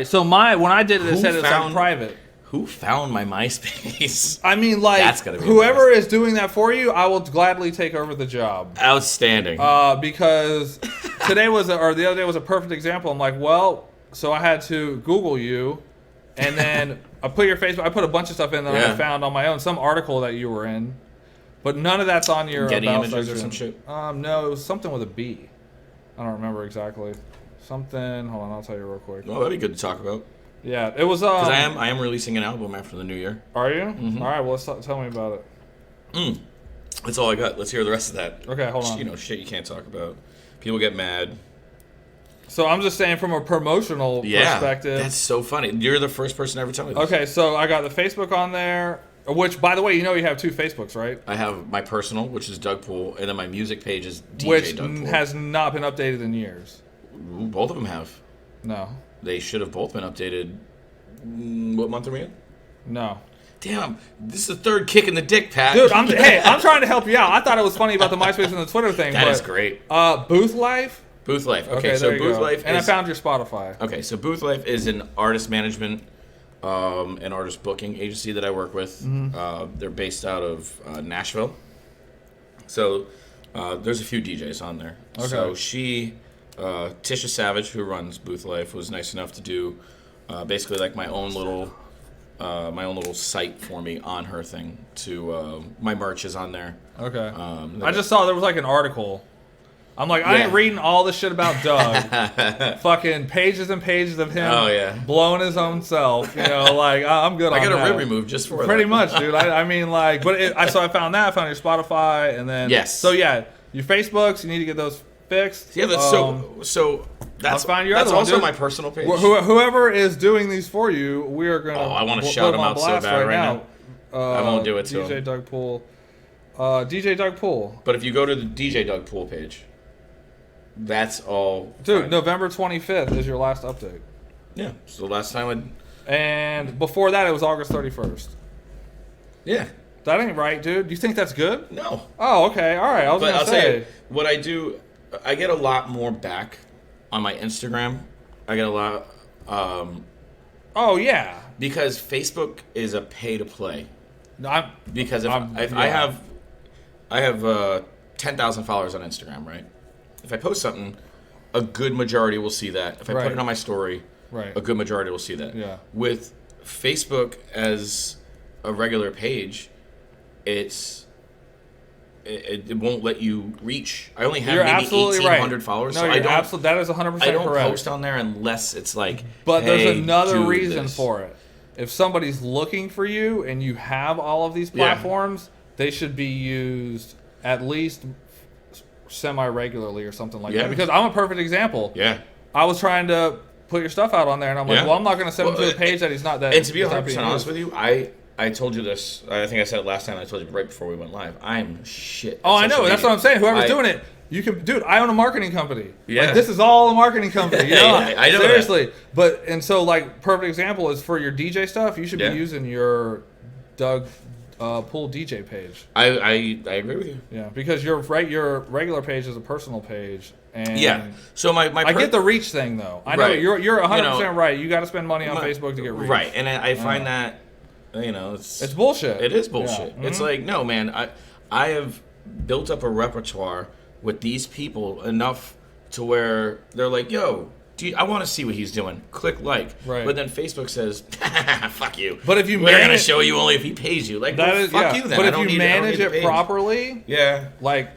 So when I did it, it said it's on private. Who found my MySpace? I mean, like, that's gotta be whoever is doing that for you, I will gladly take over the job. Outstanding. Because the other day was a perfect example. I'm like, well, so I had to Google you, and then I put your Facebook. I put a bunch of stuff in that I found on my own, some article that you were in, but none of that's on your Getty About Images section. or some shit. No, it was something with a B. I don't remember exactly. Something. Hold on, I'll tell you real quick. Well, that'd be good to talk about. Yeah, it was. Because I am releasing an album after the new year. Are you? Mm-hmm. All right. Well, tell me about it. That's all I got. Let's hear the rest of that. Okay, hold on. Shit you can't talk about. People get mad. So I'm just saying from a promotional perspective. That's so funny. You're the first person to ever tell me this. Okay, so I got the Facebook on there, which, by the way, you have 2 Facebooks, right? I have my personal, which is Doug Poole, and then my music page is DJ which Doug Poole. Has not been updated in years. Ooh, both of them have. No. They should have both been updated. What month are we in? No. Damn, this is the third kick in the dick, Pat. Dude, I'm trying to help you out. I thought it was funny about the MySpace and the Twitter thing. That is great. Booth Life? Booth Life. Okay, so Booth Life and I found your Spotify. Okay, so Booth Life is an artist management and artist booking agency that I work with. Mm-hmm. They're based out of Nashville. So there's a few DJs on there. Okay. So Tisha Savage, who runs Booth Life, was nice enough to do basically like my own little site for me on her thing. My merch is on there. Okay. I just saw there was like an article. I'm like, I ain't reading all this shit about Doug. Fucking pages and pages of him blowing his own self. I'm good on that. I got a rib removed just for Pretty much, dude. I mean, like, so I found that. I found your Spotify, and then yes. So yeah, your Facebooks. You need to get those fixed. Yeah, that's so. That's also my personal page. Whoever is doing these for you, we are gonna. Oh, I want to shout them out so bad right now. I won't do it to DJ Doug Poole. DJ Doug Poole. But if you go to the DJ Doug Poole page, that's all. Dude, fine. November 25th is your last update. Yeah, so last time and before that, it was August 31st. Yeah. That ain't right, dude. You think that's good? No. Oh, okay. All right. I'll say. What I do, I get a lot more back on my Instagram. I get a lot. Oh yeah. Because Facebook is a pay to play. No, I have 10,000 followers on Instagram, right? If I post something, a good majority will see that. If I put it on my story, a good majority will see that. Yeah. With Facebook as a regular page, it won't let you reach. I only have maybe 1,800 followers. No, so that is 100% correct. I don't post on there unless it's like. But there's another reason for it. If somebody's looking for you and you have all of these platforms, they should be used at least semi-regularly or something like Yeah. that. Because I'm a perfect example. Yeah. I was trying to put your stuff out on there, and I'm like, Yeah. well, I'm not going to send him to a page that he's not that. And to be he's not 100% being honest used. with you, I told you this. I think I said it last time. I told you right before we went live. I'm shit. Oh, at I know. social That's media. what I'm saying. Whoever's doing it, you can, dude. I own a marketing company. Yeah. Like, this is all a marketing company. You know? Yeah, I know seriously. But and so like perfect example is for your DJ stuff. You should Yeah. be using your Doug Poole DJ page. I agree with you. Yeah, because your regular page is a personal page. And Yeah. So my I get the reach thing though. I know Right. you're 100% You know, right. You got to spend money on Facebook to get reach. Right, and I find that, you know, It's bullshit. It is bullshit. Yeah. It's like, no, man, I have built up a repertoire with these people enough to where they're like, yo, I want to see what he's doing. Click like. Right. But then Facebook says, fuck you. But if you we're going to manage- show you only if he pays you. Like, That well, is, fuck yeah. you then. But I if don't you need, I don't manage need the it page. properly, Yeah. like,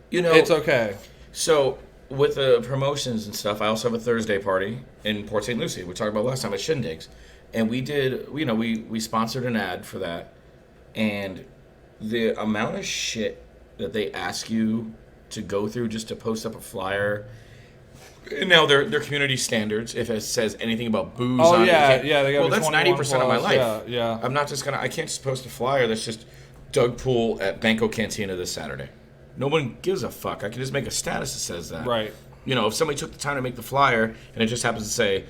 You know, it's okay. So with the promotions and stuff, I also have a Thursday party in Port St. Lucie. We talked about last time at Shindigs, and we did. You know, we sponsored an ad for that, and the amount of shit that they ask you to go through just to post up a flyer. And now their community standards. If it says anything about booze, Oh on it, you yeah, can't- yeah. They got well, that's 90% of my life. Yeah, yeah. I'm not just gonna. I can't just post a flyer that's just Doug Poole at Banco Cantina this Saturday. No one gives a fuck. I can just make a status that says that. Right. You know, if somebody took the time to make the flyer and it just happens to say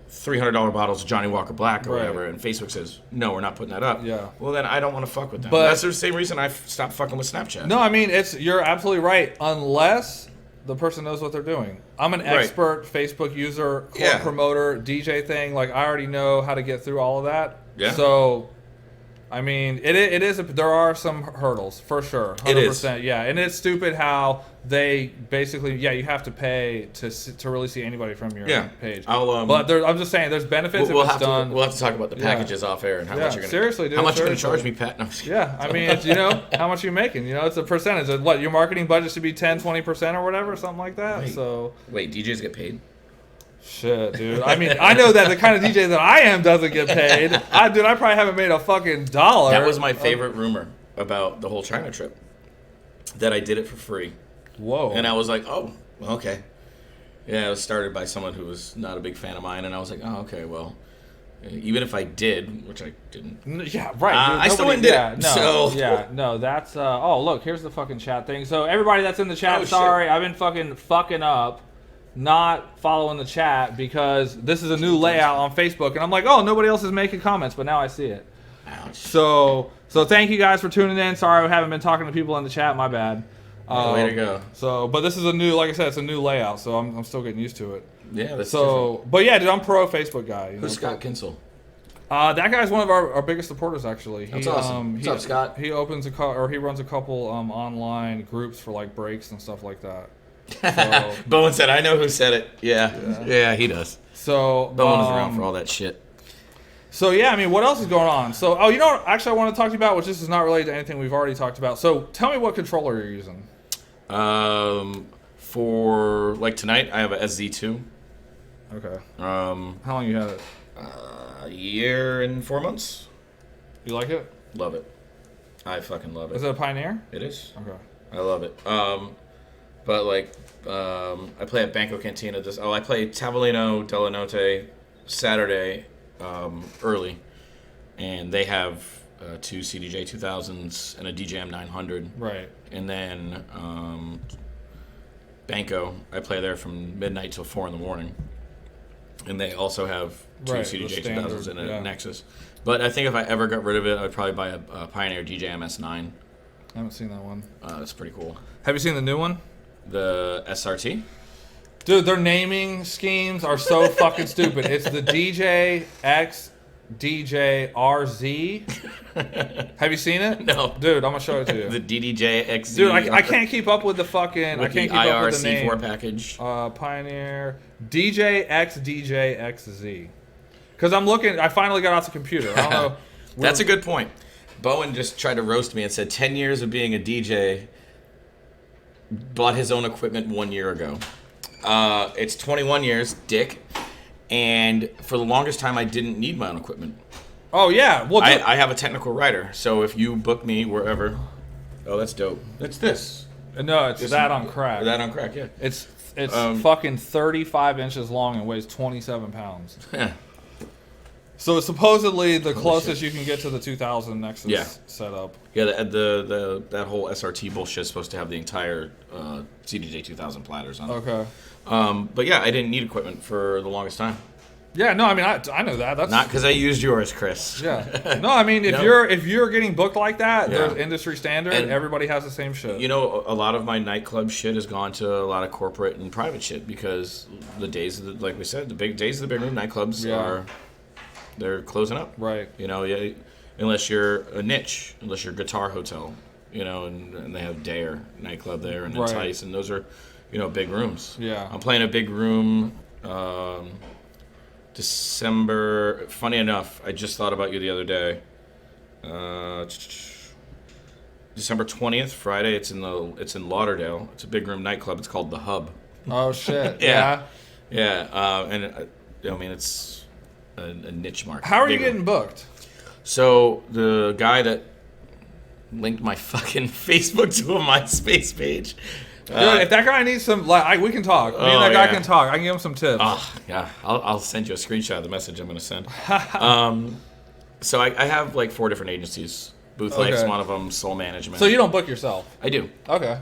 $300 bottles of Johnny Walker Black or Right. whatever, and Facebook says, no, we're not putting that up. Yeah. Well, then I don't want to fuck with them. But- That's the same reason I stopped fucking with Snapchat. No, I mean you're absolutely right. Unless the person knows what they're doing. I'm an Right. expert Facebook user, club Yeah. promoter, DJ thing. Like I already know how to get through all of that. Yeah. So, I mean, it is. There are some hurdles for sure. 100%. It is. Yeah, and it's stupid how they basically you have to pay to really see anybody from your Yeah. page. But I'm just saying, there's benefits we'll if it's have done. we'll have to talk about the Yeah. packages off air and how Yeah, much you're gonna seriously, dude, how much you're gonna seriously. charge me, Pat. No, I'm just kidding. Yeah, I mean, it's, how much are you making? It's a percentage. Of what your marketing budget should be 10, 20% or whatever, something like that. Wait. So, Wait, DJs get paid? shit, dude. I mean, I know that the kind of DJ that I am doesn't get paid. I probably haven't made a fucking dollar. That was my favorite rumor about the whole China trip. That I did it for free. Whoa. And I was like, oh, okay. Yeah, it was started by someone who was not a big fan of mine, and I was like, oh, okay, well, even if I did, which I didn't. Yeah, right. Dude. I still Nobody- did yeah, it. No, So yeah, no, that's. Oh, look, here's the fucking chat thing. So everybody that's in the chat, Oh, shit. sorry, I've been fucking up, not following the chat because this is a new layout on Facebook, and I'm like, oh, nobody else is making comments, but now I see it. Ouch. So thank you guys for tuning in. Sorry I haven't been talking to people in the chat. My bad. Way to go. So, but this is a new, like I said, it's a new layout, so I'm still getting used to it. Yeah, that's So, but yeah, dude, I'm pro Facebook guy. different. Who's Scott Kinsel? That guy's one of our biggest supporters, actually. That's awesome. What's up, Scott? He opens he runs a couple online groups for like breaks and stuff like that. So, Bowen said, I know who said it. Yeah, he does. so Bowen is around for all that shit. So yeah, I mean, what else is going on? So, you know what? Actually, I want to talk to you about, which this is not related to anything we've already talked about. So, tell me what controller you're using. For like tonight, I have a SZ2. Okay. How How long you had it? A year and 4 months. You like it? Love it. I fucking love Is it. it a Pioneer? It is. Okay. I love it. But like, I play at Banco Cantina. I play Tavolino Della Notte Saturday early, and they have two CDJ 2000s and a DJM 900. Right. And then Banco, I play there from midnight till 4 in the morning. And they also have two Right, CDJ the 2000s standard, and a yeah. Nexus. But I think if I ever got rid of it, I'd probably buy a Pioneer DJM S9. I haven't seen that one. That's pretty cool. Have you seen the new one? The SRT? Dude, their naming schemes are so fucking stupid. It's the DJ X DJ RZ. Have you seen it? No. Dude, I'm gonna show it to you. The DDJ XZ. Dude, I can't keep up with the fucking. with I can't the keep up with the IRC4 name. package. Pioneer DJ X DJ XZ. Because I'm looking. I finally got off the computer. I don't know. That's a good point. Bowen just tried to roast me and said 10 years of being a DJ, bought his own equipment 1 year ago. It's 21 years, dick. And for the longest time, I didn't need my own equipment. Oh yeah. Well, I have a technical writer, so if you book me wherever, oh, that's dope. It's this. No, it's that on crack. That on crack, yeah. It's fucking 35 inches long and weighs 27 pounds. Yeah. So it's supposedly the closest you can get to the 2000 Nexus setup. Yeah, that whole SRT bullshit is supposed to have the entire CDJ 2000 platters on it. Okay. But yeah, I didn't need equipment for the longest time. Yeah, no, I mean I know that. That's not because I used yours, Chris. Yeah. No, I mean if you're getting booked like that, there's industry standard. And everybody has the same shit. You know, a lot of my nightclub shit has gone to a lot of corporate and private shit because the days of like we said, the big days of the big room nightclubs they're closing up. Right. You know, unless you're a niche, unless you're Guitar Hotel, you know, and they have Dare nightclub there and Entice, and those are, you know, big rooms. Yeah. I'm playing a big room. December. Funny enough, I just thought about you the other day. December 20th, Friday. It's in Lauderdale. It's a big room nightclub. It's called the Hub. Oh shit. Yeah. And I mean it's a niche market. How are you getting booked? So the guy that linked my fucking Facebook to a MySpace page. Dude, if that guy needs some, we can talk. Me and that guy can talk. I can give him some tips. Oh, yeah. I'll send you a screenshot of the message I'm going to send. So I have like 4 different agencies. Booth Life's one of them, Soul Management. So you don't book yourself? I do. Okay.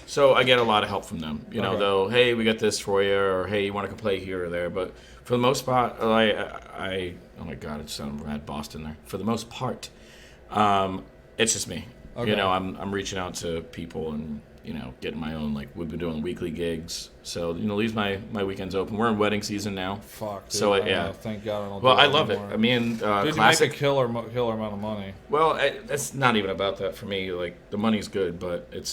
So I get a lot of help from them. You know, they'll, hey, we got this for you, or hey, you want to come play here or there. But for the most part, oh my God, it sounded rad Boston there. For the most part, it's just me. Okay. You know, I'm reaching out to people and, you know, getting my own, like, we've been doing weekly gigs. So, you know, leaves my weekends open. We're in wedding season now. Fuck, dude. So, thank God I don't well, do that I love anymore. it. I mean, dude, classic. You make a killer amount of money. Well, that's not even about that for me. Like, the money's good, but it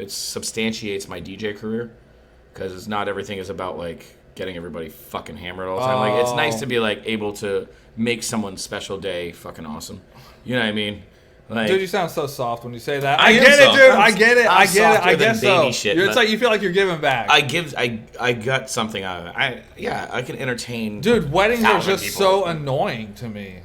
substantiates my DJ career. Because it's not everything is about, like, getting everybody fucking hammered all the time. Like, it's nice to be, like, able to make someone's special day fucking awesome. You know what I mean? Like, dude, you sound so soft when you say that. I get it, soft. dude. I get it. I get it. I guess so. Shit, it's like you feel like you're giving back. I got something out of it. I can entertain. Dude, weddings are just people. so annoying to me.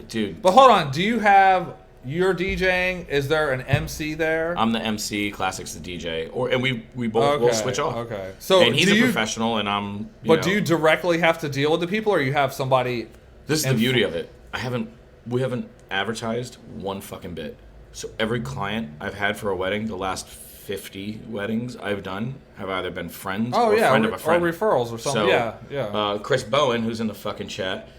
Dude. But hold on. Do you have your DJing? Is there an MC there? I'm the MC. Classic's the DJ. And we both will switch off. Okay. So and he's a professional, and I'm. Do you directly have to deal with the people, or you have somebody? This is the beauty of it. We haven't advertised one fucking bit. So every client I've had for a wedding, the last 50 weddings I've done have either been friends or friend of a friend. Or referrals or something. So, yeah. Chris Bowen, who's in the fucking chat,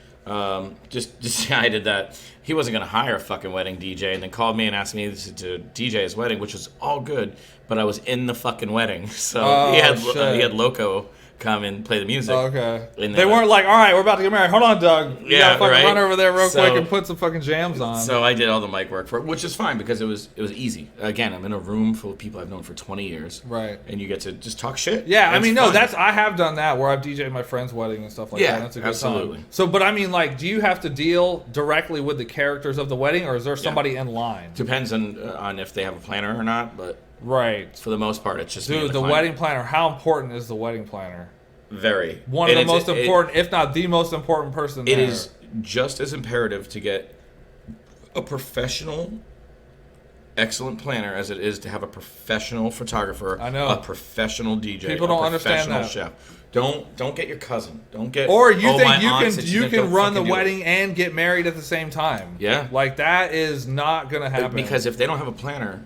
just decided that he wasn't going to hire a fucking wedding DJ, and then called me and asked me to DJ his wedding, which was all good, but I was in the fucking wedding. So he had Loco come and play the music. Okay. They weren't like, all right, we're about to get married. Hold on, Doug. You gotta fucking run over there real quick and put some fucking jams on. So I did all the mic work for it, which is fine because it was easy. Again, I'm in a room full of people I've known for 20 years. Right. And you get to just talk shit. Yeah, I mean, I have done that where I've DJed my friend's wedding and stuff like that. That's a good absolutely. time. So, but I mean, like, do you have to deal directly with the characters of the wedding, or is there somebody in line? Depends on if they have a planner or not, but right. For the most part, it's just dude, the wedding planner. How important is the wedding planner? Very. One of the most important, if not the most important person there. It is just as imperative to get a professional, excellent planner as it is to have a professional photographer. I know. A professional DJ. People don't understand that. Chef. Don't get your cousin. Don't get. Or you think you can run the wedding and get married at the same time. Yeah. Like that is not gonna happen. Because if they don't have a planner,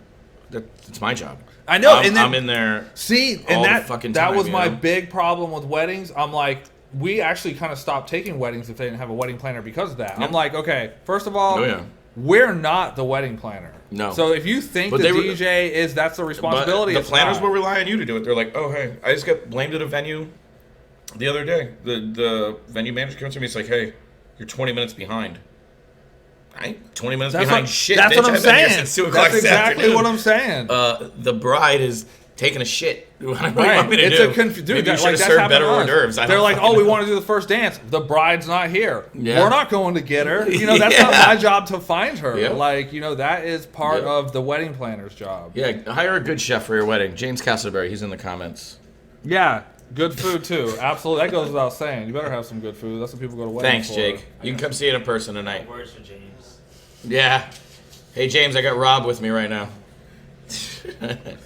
that's my job. I know, I'm in there. See, and that was my big problem with weddings. I'm like, we actually kind of stopped taking weddings if they didn't have a wedding planner because of that. Yep. I'm like, okay, first of all, we're not the wedding planner. No. So if you think DJ that's the responsibility, the planners will rely on you to do it. They're like, oh hey, I just got blamed at a venue the other day. The venue manager comes to me. It's like, hey, you're 20 minutes behind. I ain't 20 minutes behind shit. That's what I'm saying. That's exactly what I'm saying. The bride is taking a shit. What do you right. want me to it's do? a confusion. Maybe you should have served better hors d'oeuvres. They're like, oh, we want to do the first dance. The bride's not here. Yeah. We're not going to get her. You know, that's not my job to find her. Yeah. Like, you know, that is part of the wedding planner's job. Yeah, hire a good chef for your wedding. James Castleberry, he's in the comments. Yeah. Good food too, absolutely. That goes without saying. You better have some good food. That's what people go to weddings for. Thanks, Jake. You can come see it in person tonight. Words for James. Yeah. Hey James, I got Rob with me right now.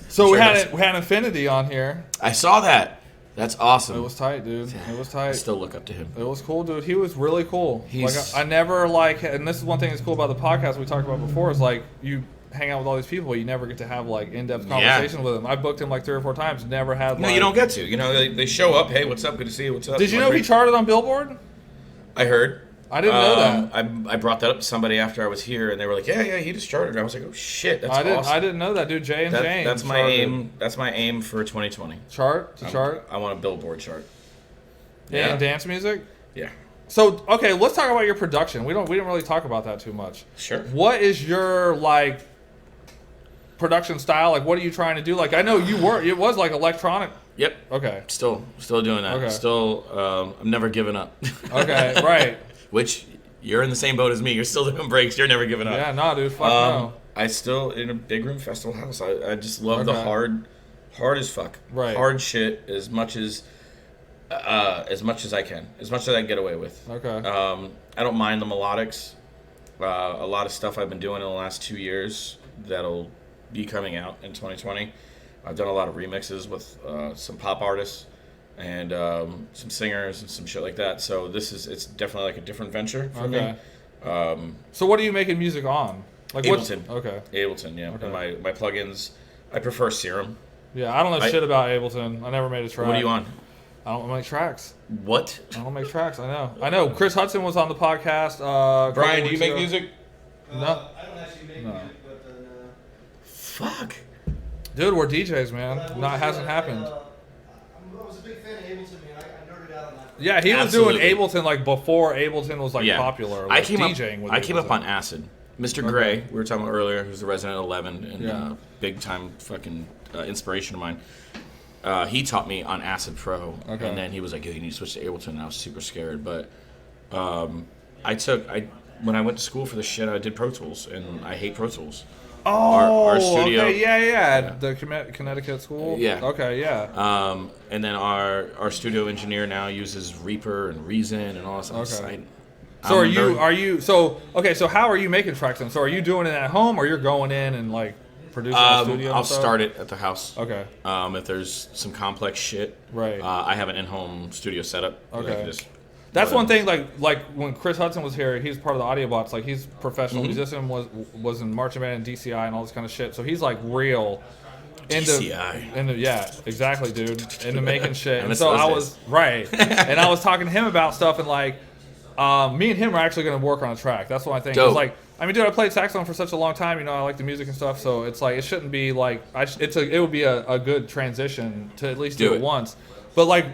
So Sure we does. had Infinity on here. I saw that. That's awesome. It was tight, dude. It was tight. I still look up to him. It was cool, dude. He was really cool. He's- Like I never like, and this is one thing that's cool about the podcast we talked about before is like you hang out with all these people, you never get to have like in-depth conversation with them. I booked him like 3 or 4 times, never had. No, like, you don't get to. You know, they show up. Hey, what's up? Good to see you. What's up? Did you Like, know he charted on Billboard? I heard. I didn't know that. I brought that up to somebody after I was here, and they were like, "Yeah, he just charted." I was like, "Oh shit, that's awesome." I didn't know that, dude. Jay and James. That's my aim. That's my aim for 2020. Chart. I want a Billboard chart. And dance music. Yeah. So okay, let's talk about your production. We didn't really talk about that too much. Sure. What is your like production style? Like, what are you trying to do? Like, I know it was like electronic. Yep. Okay. Still doing that. Okay. Still, I'm never giving up. Okay. Right. Which you're in the same boat as me. You're still doing breaks. You're never giving up. Yeah. Nah, dude. Fuck no. I still in a big room festival house. I just love the Okay. hard as fuck. Right. Hard shit as much as I can, as much as I can get away with. Okay. I don't mind the melodics. A lot of stuff I've been doing in the last 2 years that'll be coming out in 2020. I've done a lot of remixes with some pop artists and some singers and some shit like that. So it's definitely like a different venture for me. So what are you making music on? Like Ableton. Okay. Ableton, yeah. Okay. And my plugins, I prefer Serum. Yeah, I don't know shit about Ableton. I never made a track. What are you on? I don't make tracks. What? I don't make tracks. I know. Chris Hudson was on the podcast. Brian, do you make music? No. I don't actually make music, but Fuck. Dude, we're DJs, man. Hasn't happened. I was a big fan of Ableton, man. I nerded out on that. Yeah, he Absolutely. was doing Ableton like before Ableton was like popular. Like, I came DJing with I came up Ableton. on Acid. Mr. Gray, we were talking about earlier, who's the resident 11 and Yeah. big time fucking inspiration of mine. He taught me on Acid Pro, Okay. and then he was like, "Yo, you need to switch to Ableton." And I was super scared, but when I went to school for this shit, I did Pro Tools, and I hate Pro Tools. Oh, our studio- okay, yeah. The Connecticut school. Yeah. Okay, yeah. And then our studio engineer now uses Reaper and Reason and all that stuff. Okay. So so how are you making tracks then? So are you doing it at home, or you're going in and like producing in the studio? I'll and stuff? start it at the house. Okay. If there's some complex shit, Right. I have an in-home studio setup. That I Okay. can just That's go one in. thing. Like when Chris Hudson was here, he's part of the Audiobots. Like he's a professional musician, was in marching band and DCI and all this kind of shit. So he's like real into DCI. yeah, exactly, dude. Into making shit. I And miss so those I days. was right, and I was talking to him about stuff, and like me and him are actually going to work on a track. That's what I think. Dope. It's like, I mean, dude, I played saxophone for such a long time. You know, I like the music and stuff. So it's like it shouldn't be like it would be a good transition to at least do Do it it. once. But like,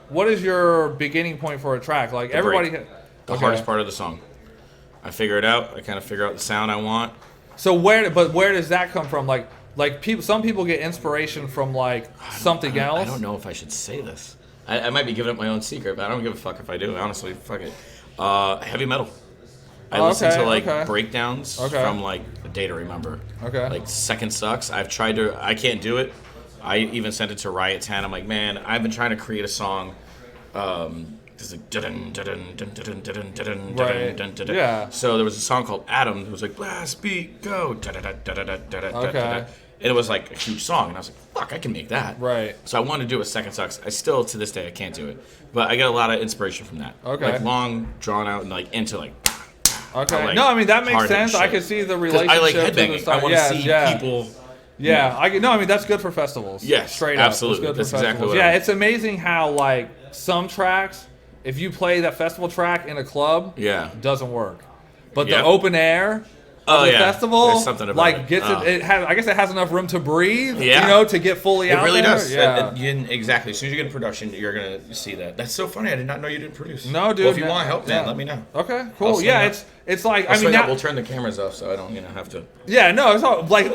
what is your beginning point for a track? Like everybody, break. The okay. hardest part of the song. I figure it out. I kind of figure out the sound I want. So where does that come from? Like people, some people get inspiration from like something else. I don't know if I should say this. I might be giving up my own secret, but I don't give a fuck if I do. Honestly, fuck it. Heavy metal. I listen to like breakdowns from like A Day to Remember. Okay. Like Second Sucks. I can't do it. I even sent it to Riot 10. I'm like, man, I've been trying to create a song. It's like dun dun dun dun dun dun dun Right. dun dun. Yeah. So there was a song called Adam. It was like blast beat go. Okay. And it was like a huge song, and I was like, fuck, I can make that. Right. So I wanted to do it Second Sucks. I still, to this day, I can't do it. But I get a lot of inspiration from that. Okay. Like long, drawn out, and like into like. Okay. I like No, I mean that makes hard sense. shit. I can see the 'Cause relationship. I like to the headbanging. style. I want to see people. Yeah, I mean that's good for festivals. Yes, straight absolutely. up. It's good That's for exactly festivals. what Yeah, I- it's amazing how like some tracks, if you play that festival track in a club, Yeah. doesn't work. But Yep. the open air Oh, of the yeah. festival, There's something about like it. gets Oh. it has. I guess it has enough room to breathe. Yeah. You know, to get fully It out really there. does. Yeah. Exactly. As soon as you get in production, you're going to see that. That's so funny. I did not know you didn't produce. No, dude. Well, if you no, want help, yeah. man, let me know. Okay, I'll cool. swing Yeah, up. it's like I'll I mean swing up. now, We'll turn the cameras off so I don't have to. yeah, no, it's all like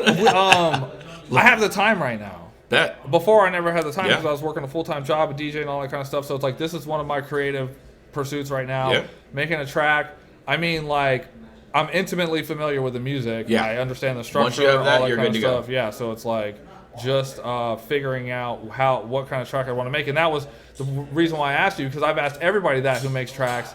I have the time right now. Bet. Before I never had the time Yeah. because I was working a full-time job, a DJ and all that kind of stuff. So it's like this is one of my creative pursuits right now. Yeah. Making a track. I mean, like I'm intimately familiar with the music. Yeah. I understand the structure. Once you have that, all that you're kind good of to go. stuff. Yeah. So it's like just figuring out what kind of track I want to make, and that was the reason why I asked you because I've asked everybody that who makes tracks,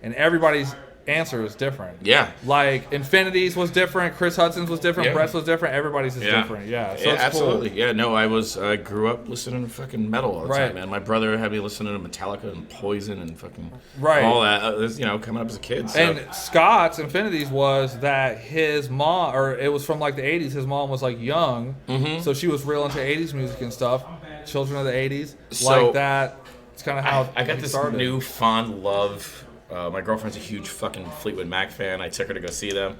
and everybody's answer is different. Yeah. Like Infinity's was different, Chris Hudson's was different, Yeah. Brett's was different, everybody's is different. Yeah. So yeah, it's absolutely. cool. Yeah, no, I grew up listening to fucking metal all the Right. time, man. My brother had me listening to Metallica and Poison and fucking Right. all that. Coming up as a kid. So. And Scott's Infinity's was that his mom, or it was from like the 80s, his mom was like young, so she was real into 80s music and stuff, children of the 80s, So, like that. It's kind of how I got it this started. new fond love. My girlfriend's a huge fucking Fleetwood Mac fan. I took her to go see them,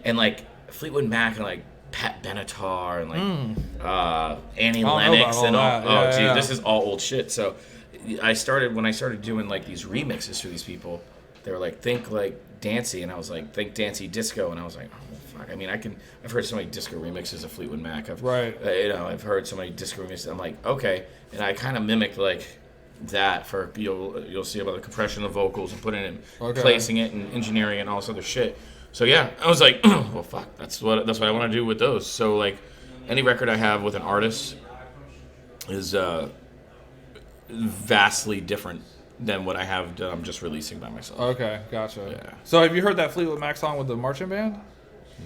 and like Fleetwood Mac and like Pat Benatar and like Annie I don't know Lennox about and all all. that. Oh, Yeah, gee, yeah. this is all old shit. So when I started doing like these remixes for these people, they were like, think like Dancy, and I was like, think Dancy Disco, and I was like, oh fuck. I mean, I've heard so many disco remixes of Fleetwood Mac. Right. I've heard so many disco remixes. I'm like, okay, and I kind of mimicked like that for you'll see about the compression of vocals and putting it in, placing it and engineering and all this other shit. So yeah, I was like, well fuck, that's what I want to do with those. So like any record I have with an artist is vastly different than what I have done. I'm just releasing by myself. Okay, gotcha. Yeah. So have you heard that Fleetwood Mac song with the marching band?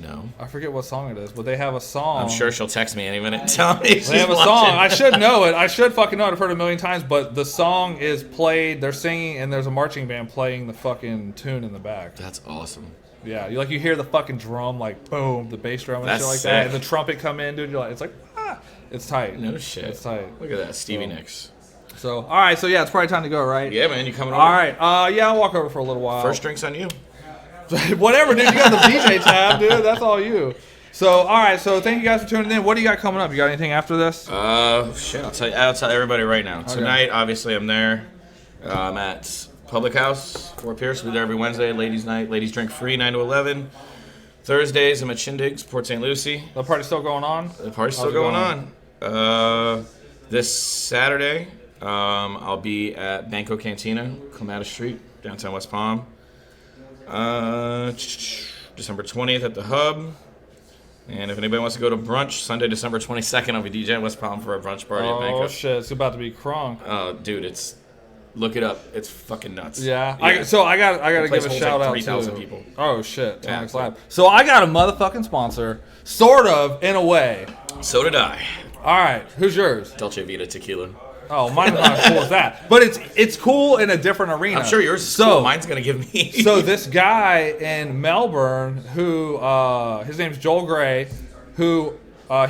No. I forget what song it is, but they have a song. I'm sure she'll text me any minute and tell me she's They have a watching. song. I should know it. I should fucking know it. I've heard it a million times, but the song is played, they're singing, and there's a marching band playing the fucking tune in the back. That's awesome. Yeah, you hear the fucking drum, like, boom, the bass drum and That's shit like sick. that, and the trumpet come in, dude. You're like, it's like, ah. It's tight. No shit. It's tight. Look at that, Stevie Nicks. So, all right, so yeah, it's probably time to go, right? Yeah, man, you coming over? All right, yeah, I'll walk over for a little while. First drinks on you. Whatever, dude. You got the DJ tab, dude. That's all you. So, all right. So, thank you guys for tuning in. What do you got coming up? You got anything after this? Shit. I'll tell everybody right now. Tonight, obviously, I'm there. I'm at Public House, Fort Pierce. We're there every Wednesday. Ladies' night. Ladies drink free, 9 to 11. Thursdays, I'm at Shindigs, Port St. Lucie. The party's still going on? The party's still going on. This Saturday, I'll be at Banco Cantina, Clematis Street, downtown West Palm. December 20th at the Hub. And if anybody wants to go to brunch, Sunday, December 22nd, I'll be DJing West Palm for a brunch party at Banco. Oh, shit. It's about to be crunk. Dude, look it up. It's fucking nuts. Yeah. I gotta place give a holds shout like out 3,000 to people. Oh shit, Yeah, Tonics Lab. So I got a motherfucking sponsor, sort of, in a way. So did I. All right, who's yours? Dolce Vita Tequila. Oh, mine's not as cool as that, but it's cool in a different arena. I'm sure yours is cool. Mine's going to give me... So this guy in Melbourne, who his name's Joel Gray, who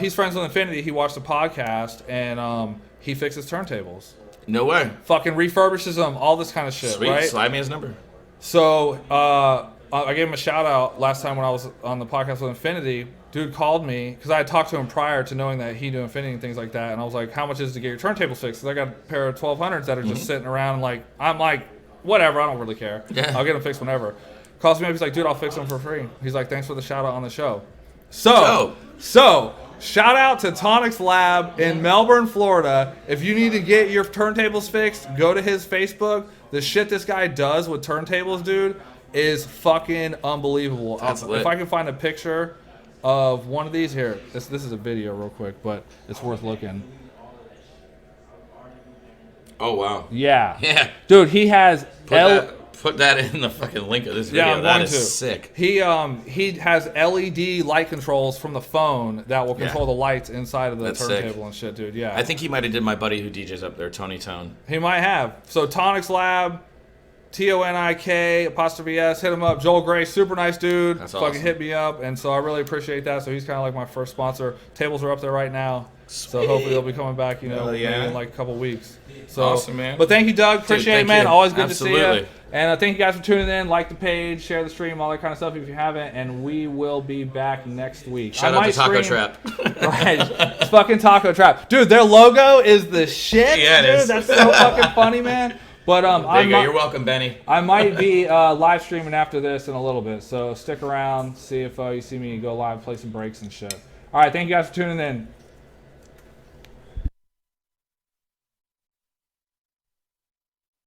he's friends with Infinity. He watched the podcast and he fixes turntables. No way. Fucking refurbishes them, all this kind of shit. Sweet. Right? Slide me his number. So I gave him a shout out last time when I was on the podcast with Infinity. Dude called me because I had talked to him prior to knowing that he knew Infinity and things like that, and I was like, "How much is it to get your turntables fixed?" Because I got a pair of 1200s that are just sitting around. And I'm like, whatever, I don't really care. Yeah. I'll get them fixed whenever. Calls me up, he's like, "Dude, I'll fix them for free." He's like, "Thanks for the shout out on the show." So shout out to Tonics Lab in Melbourne, Florida. If you need to get your turntables fixed, go to his Facebook. The shit this guy does with turntables, dude, is fucking unbelievable. That's lit. If I can find a picture of one of these here, this is a video real quick, but it's worth looking. Oh, wow. Yeah. Yeah. Dude, he has Put that in the fucking link of this video. Yeah, I'm That going is to. sick. He has LED light controls from the phone that will control the lights inside of the That's turntable sick. and shit, dude. Yeah. I think he might have did my buddy who DJs up there, Tony Tone. He might have. So Tonics Lab, TONIK''S, hit him up. Joel Gray, super nice dude. That's Fucking awesome. hit me up, and so I really appreciate that. So he's kind of like my first sponsor. Tables are up there right now, so hopefully they'll be coming back. Hell yeah. maybe in like a couple weeks. So, Awesome, man. But thank you, Doug. Appreciate it, thank man. you. Always good to see Absolutely. you. And thank you guys for tuning in. Like the page, share the stream, all that kind of stuff if you haven't. And we will be back next week. Shout out to Taco Trap. Right. It's fucking Taco Trap. Dude, their logo is the shit. Yeah, it dude. is. That's so fucking funny, man. But There you go. You're welcome, Benny. I might be live streaming after this in a little bit. So stick around, see if you see me go live, play some breaks and shit. All right, thank you guys for tuning in.